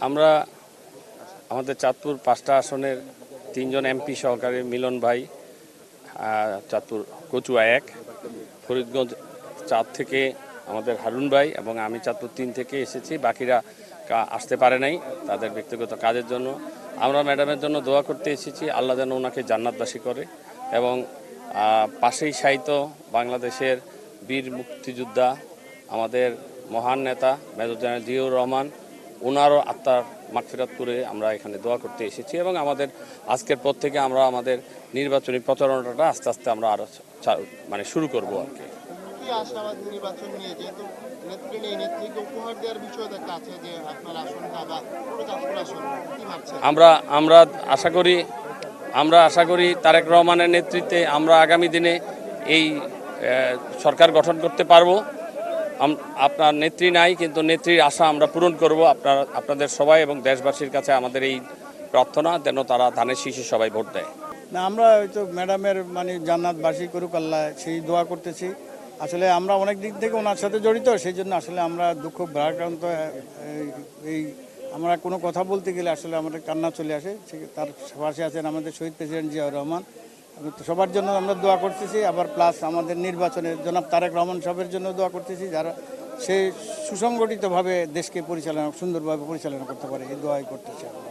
আমরা আমাদের চাঁদপুর 5টা আসনের 3জন এমপি সহকারী মিলন ভাই, চাঁদপুর কচুয়া 1, ফরিদগঞ্জ 4 থেকে আমাদের হারুন ভাই এবং আমি চাঁদপুর 3 থেকে এসেছি। বাকিরা আসতে পারে নাই তাদের ব্যক্তিগত কাজের জন্য। আমরা ম্যাডামের জন্য দোয়া করতে এসেছি, আল্লাহ যেন ওনাকে জান্নাতবাসী করে এবং পাশেই শায়িত বাংলাদেশের বীর মুক্তিযোদ্ধা আমাদের মহান নেতা মেজর জেনারেল জিয়াউর রহমান, ওনারও আত্মার মাগফিরাত করে আমরা এখানে দোয়া করতে এসেছি এবং আমাদের আজকের পর থেকে আমরা আমাদের নির্বাচনী প্রচারণাটা আস্তে আস্তে আমরা আরও শুরু করবো আর কি। নির্বাচন নিয়ে যেহেতু নেত্রী নেই, নেত্রীকে উপহার দেওয়ার বিষয় একটা আছে যে আপনার আসনটা বা চাঁদপুর আসন কি ভাবছেন? আমরা আশা করি তারেক রহমানের নেতৃত্বে আমরা আগামী দিনে এই সরকার গঠন করতে পারবো। আপনার নেত্রী নাই, কিন্তু নেত্রীর আশা আমরা পূরণ করব। আপনাদের সবাই এবং দেশবাসীর কাছে আমাদের এই প্রার্থনা যেন তারা ধানের শীষে সবাই ভোট দেয়। না, আমরা হয়তো ম্যাডামের জান্নাতবাসী করুক আল্লাহ, সেই দোয়া করতেছি। আসলে আমরা অনেক দিক থেকে ওনার সাথে জড়িত, সেই জন্য আসলে আমরা দুঃখ ভারাক্রান্ত। এই আমরা কোনো কথা বলতে গেলে আসলে আমাদের কান্না চলে আসে। তার পাশে আছেন আমাদের শহীদ প্রেসিডেন্ট জিয়াউর রহমান, সবার জন্য আমরা দোয়া করতেছি। আবার প্লাস আমাদের নির্বাচনের জনাব তারেক রহমান সাহেবের জন্য দোয়া করতেছি, যারা সে সুসংগঠিতভাবে দেশকে সুন্দরভাবে পরিচালনা করতে পারে, এই দোয়াই করতেছি আমরা।